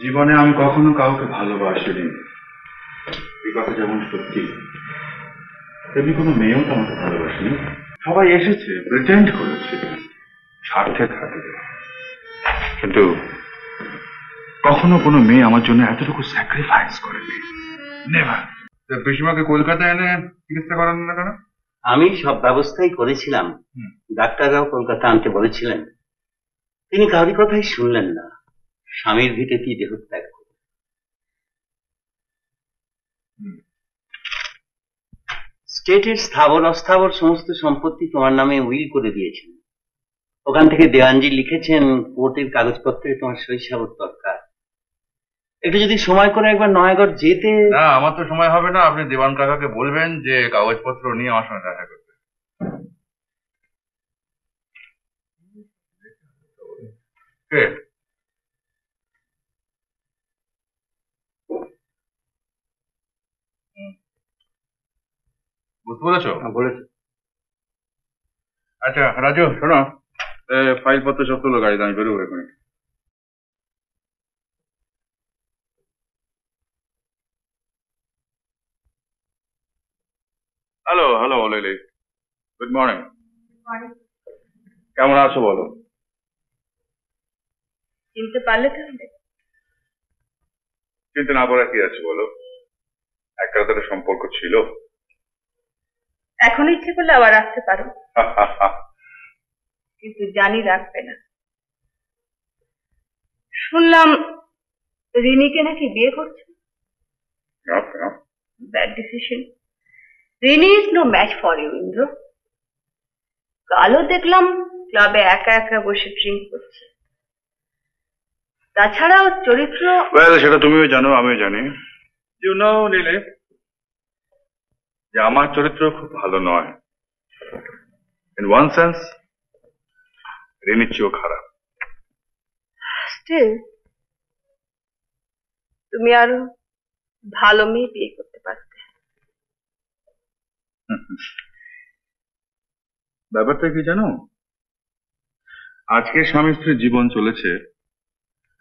জীবনে আমি কখনো কাউকে ভালোবাসিনি, এই কথা যেমন সত্যি তেমনি কোনো মেয়েও তো আমাকে ভালোবাসেনি। সবাই এসেছে, প্রিটেন্ড করেছে, স্বার্থে থাকে, কিন্তু কখনো কোনো মেয়ে আমার জন্য এতটুকু স্যাক্রিফাইস করেনি। নেভার। পিসিমাকে কলকাতায় এনে চিকিৎসা করান না কেন? আমি সব ব্যবস্থাই করেছিলাম, ডাক্তাররাও কলকাতা আনতে বলেছিলেন, তিনি কারোর কথাই শুনলেন না, স্বামীর ভিটেতেই দেহত্যাগ করলেন। স্টেটের স্থাবর অস্থাবর সমস্ত সম্পত্তি তোমার নামে উইল করে দিয়েছেন। ওখান থেকে দেওয়ানজি লিখেছেন কোর্টের কাগজপত্রে তোমার সই সাবর দরকার। একটু যদি সময় করে একবার নয়াগড় যেতে। না, আমার তো সময় হবে না। আপনি দেওয়ান কাকাকে বলবেন যে কাগজপত্র নিয়ে আমার সঙ্গে দেখা করতে। বুঝতে পেরেছো? বলেছো। আচ্ছা রাজু, শোনো, ফাইল পত্র সব তুলো গাড়িতে, আমি বেরোবো এখানে। Hello hello lily, good morning. কেমন আছো বলো? চিনতে পারলে তাহলে? চিন্তা না করার কি আছে বলো, একটা তো সম্পর্ক ছিল। এখন ইচ্ছে করলে আবার রাখতে পারো, কিন্তু জানি রাখবে না। শুনলাম রিনিকে নাকি বিয়ে করছে। Bad decision. Rini is no match for you Indra. কালও দেখলাম ক্লাবে একা একা বসে ড্রিঙ্ক করছে। তাছাড়াও চরিত্র। সেটা তুমিও জানো, আমিও জানি। ইউ নো লিলি, যে আমার চরিত্র খুব ভালো নয়। ইন ওয়ান সেন্স রিনির চেয়েও খারাপ। স্টিল তুমি আরো ভালো মেয়ে বিয়ে করতে পারতে। ব্যাপারটা কি জানো, আজকে স্বামী স্ত্রীর জীবন চলেছে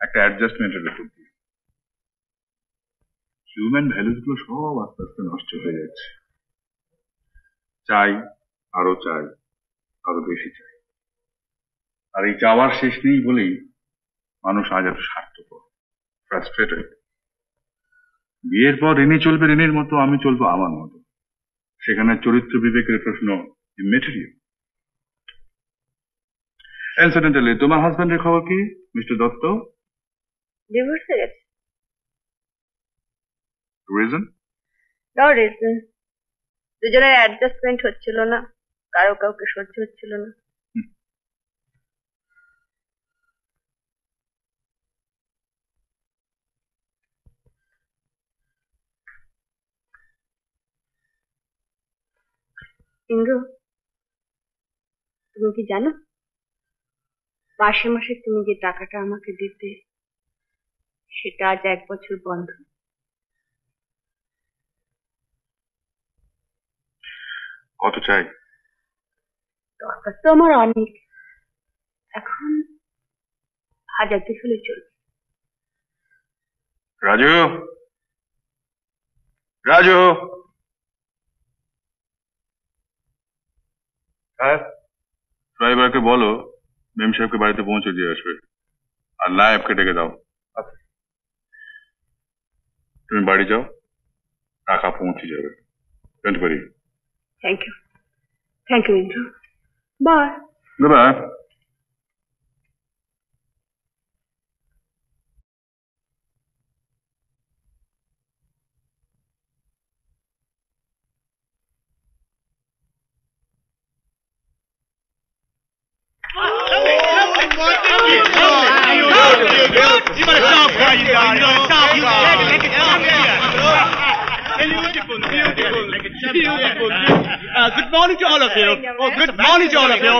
একটা অ্যাডজাস্টমেন্টের উপর দিয়ে। হিউম্যান ভ্যালুস গুলো সব আস্তে আস্তে নষ্ট হয়ে যাচ্ছে। চাই, আরো চাই, আরো বেশি চাই। আর এই চাওয়ার শেষ নেই বলেই মানুষ আজ এত স্বার্থপর, ফ্রাস্ট্রেটেড। বিয়ের পর রিনি চলবে রিনির মতো, আমি চলবো আমার মতো। সেখানে চরিত্র বিবেকের প্রশ্ন ইমেটেরিয়াল। ইনসিডেন্টালি, তোমার হাজবেন্ডের খবর কি মিস্টার দত্ত? ডিভোর্স হয়ে গেছে। রিজন? No reason. দুজনের অ্যাডজাস্টমেন্ট হচ্ছিল না, কারো কাউকে সহ্য হচ্ছিল না। ইন্দ্র, তুমি কি জানো মাসে মাসে তুমি যে টাকাটা আমাকে দিতে, সেটা আজ 1 বছর বন্ধ। কত চাই? দরকার তো আমার অনেক, এখন 1000 দিয়ে হলে চলবে। রাজু, রাজু। হ্যাঁ, ড্রাইভারকে বলো মেম সাহেবকে বাড়িতে পৌঁছে দিয়ে আসবে, আর নায়েবকে ডেকে দাও। তুমি বাড়ি যাও, টাকা পৌঁছে যাবে। Don't worry. Thank you, thank you Indra. Bye. Bye. Good morning to all of you. Oh, good morning to all of you.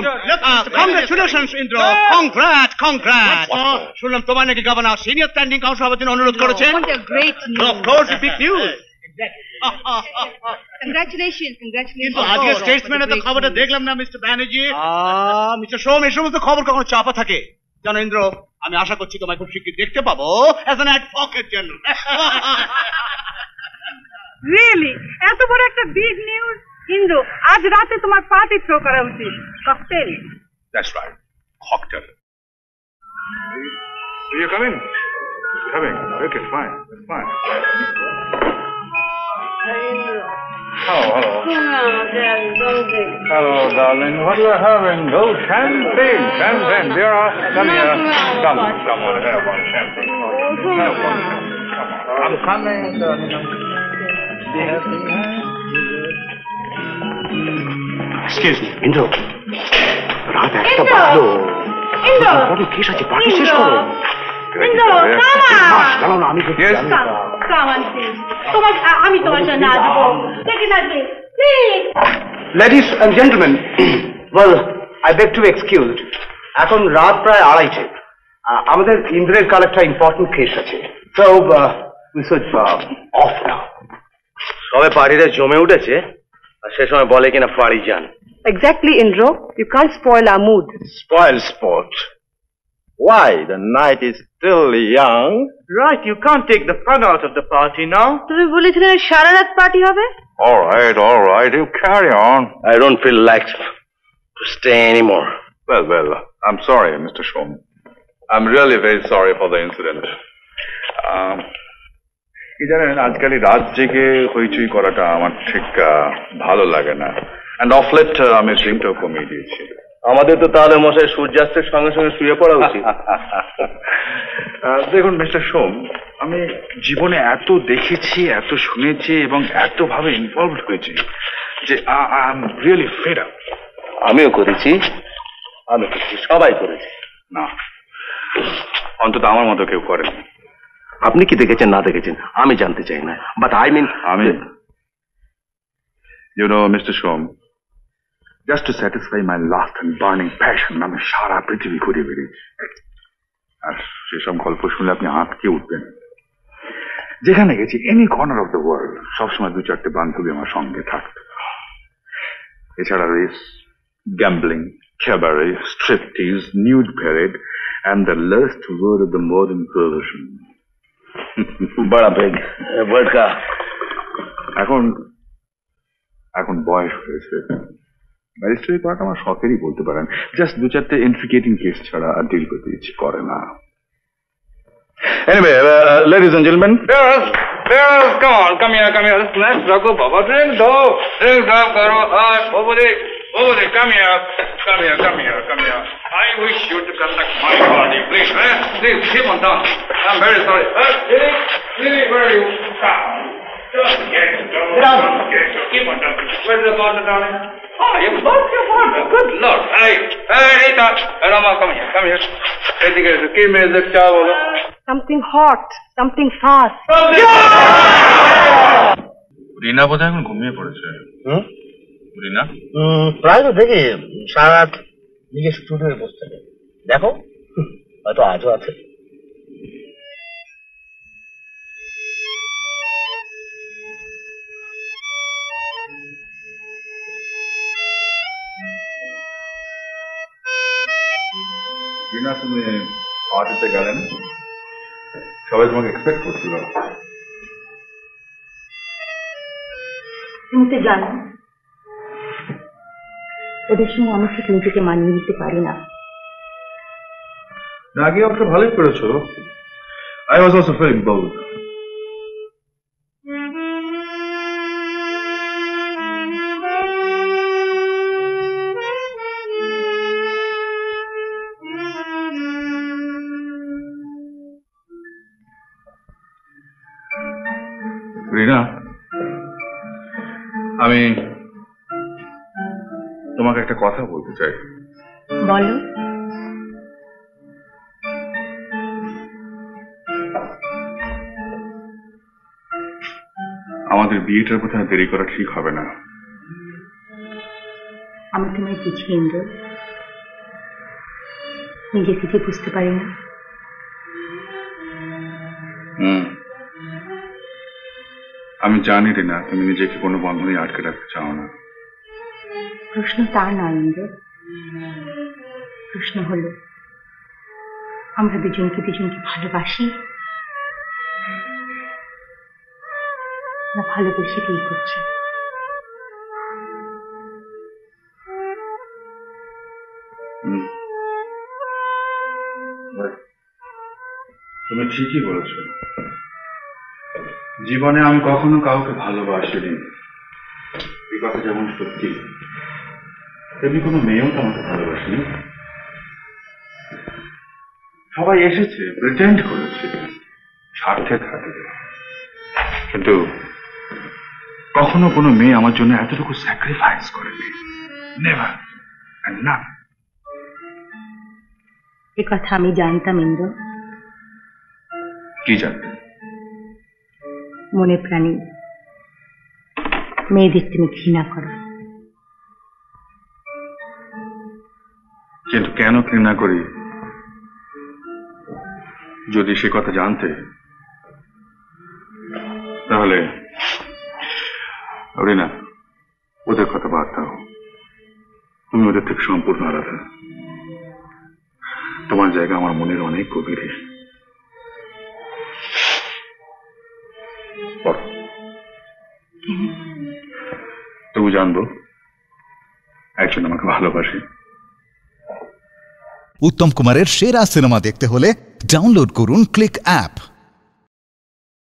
Congratulations, Indra. Congrats. শুনলাম তোমার নাকি গভর্নর সিনিয়র স্ট্যান্ডিং কাউন্সিল হওয়ার জন্য অনুরোধ করেছেন। What a great news. Of course, a big news. Congratulations, congratulations. কিন্তু আজকে স্টেটসম্যানের তো খবরটা দেখলাম না মিস্টার ব্যানার্জি। মিস্টার সোম, এই সমস্ত খবর কখনো চাপা থাকে, জানো ইন্দ্র, আমি আশা করছি তোমায় খুব শিগগির দেখতে পাবো as an advocate general. Really এত বড় একটা বিগ নিউজ ইন্দ্র, আজ রাতে তোমার পার্টি থ্রো করা উচিত। Cocktail. That's right. Cocktail. Will you come in? Coming. Okay, fine. That's fine. Hello. Hello, darling. What are you having? Oh, champagne. Champagne. There are. Come here. Come on. Have one champagne. Have one. Come on. I'm coming, darling. Excuse me Indra, রাত একটা বাজলো, বড় case আছে, party শেষ করো। দাঁড়াও না, আমি আমি তোমার জন্য আসবো। Ladies and gentleman, well I beg to excuse. এখন রাত প্রায় 2:30। আমাদের ইন্দ্রের কাল একটা ইম্পর্টেন্ট কেস আছে, so we should off now. সবে পার্টিতে জমে উঠেছে আর সে সময় বলে কিনা বাড়ি যান। Exactly, Indro. You can't spoil our mood. Spoil sport. Why? The night is still young. Right, you can't take the fun out of the party now. তুমি বলেছিলে সারা রাত পার্টি হবে? All right. You carry on. I don't feel like to stay anymore. Well, I'm sorry, Mr. Shom. I'm really very sorry for the incident. কি জানেন, আজকাল রাত জেগে হইচই করাটা আমার ঠিক ভালো লাগে না, and off late আমি ড্রিঙ্কটাও কমিয়ে দিয়েছি। আমাদের তো তাহলে মশাই সূর্যাস্তের সঙ্গে সঙ্গে শুয়ে পড়া উচিত। দেখুন মিস্টার সোম, আমি জীবনে এত দেখেছি, এত শুনেছি এবং এত ভাবে ইনভলভড হয়েছি যে I am really fed up. আমিও করেছি, সবাই করেছি। না, অন্তত আমার মতো কেউ করেনি। আপনি কি দেখেছেন না দেখেছেন আমি জানতে চাই না, but I mean You know, Mr. Shom, just to satisfy my last and burning passion, আমি সারা পৃথিবী ঘুরে বেরিয়েছি। আর সেসব গল্প শুনলে আপনি আঁতকে উঠবেন। যেখানে গেছি, any corner of the world, সবসময় 2-4টে বান্ধবী আমার সঙ্গে থাকতো। এছাড়া race, gambling, cabaret, striptease, nude parade, and the last word of the modern perversion. বড়া বেগ ওয়ার্ড কা। এখন বয়স হয়েছে, ব্যারিস্টারি করাটা আমার শখেরই বলতে পারেন। জাস্ট 2-4টে ইনফ্রিকেটিং কেস ছাড়া আর ডিল করতে ইচ্ছে করে না। Anyway, ladies and gentlemen, Bears, come here, let's go, Baba, drink up, karo, Bobode, come here, I wish you to conduct my party, please, please, keep on down, I'm very sorry, Lily, where are you? Just get down, keep on down, where's the water, darling? Oh, you got your water, good Lord, hey, Rita, Rama, come here, give me the towel. Something hot, something fast. রিনা বোধহয় এখন ঘুমিয়ে পড়েছে। রিনা প্রায় তো দেখি সারা রাত নিজের স্টুডিওয়ে বসে থাকে, দেখো হয়তো আজও আছে। রিনা, তুমি পার্টিতে গেলেন, সবাই তোমাকে এক্সপেক্ট করছিল। তুমি তো জানো ওদের সঙ্গে আমি ঠিক নিজেকে মানিয়ে নিতে পারি না। আগে অবশ্য ভালোই করেছো। I was also feeling bold. রিনা, আমি তোমাকে একটা কথা বলতে চাই। বলো। আমাদের বিয়েটার কথা দেরি করা ঠিক হবে না। আমি তোমায় বুঝি ইন্দ্র, নিজেকে যে বুঝতে পারি না। আমি জানি রিনা, তুমি নিজেকে কোনো বন্ধনে আটকে রাখতে চাও না। প্রশ্ন তা নয় ইন্দ্র, প্রশ্ন হলো আমরা দুজনকে দুজনকে ভালোবাসি না ভালোবেসে বিয়ে করছি? তুমি ঠিকই বলেছ। জীবনে আমি কখনো কাউকে ভালোবাসিনি, এই কথা যেমন সত্যি তেমনি কোনো মেয়েও তো আমাকে ভালোবাসেনি। সবাই এসেছে, প্রিটেন্ড করেছে, স্বার্থে থাকে, কিন্তু কখনো কোনো মেয়ে আমার জন্য এতটুকু স্যাক্রিফাইস করেনি। নেভার এন্ড না। এ কথা আমি জানতাম ইন্দ্র। কি জানতে? মনে প্রাণী মেয়েদের তুমি ঘৃণা করো। কিন্তু কেন ঘৃণা করি যদি সে কথা জানতে, তাহলে রিনা ওদের কথা বাদ দাও। তুমি ওদের থেকে সম্পূর্ণ আলাদা। তোমার জায়গা আমার মনের অনেক গভীরে। তবু জানবো একজন আমাকে ভালোবাসে। উত্তম কুমারের সেরা সিনেমা দেখতে হলে ডাউনলোড করুন ক্লিক অ্যাপ।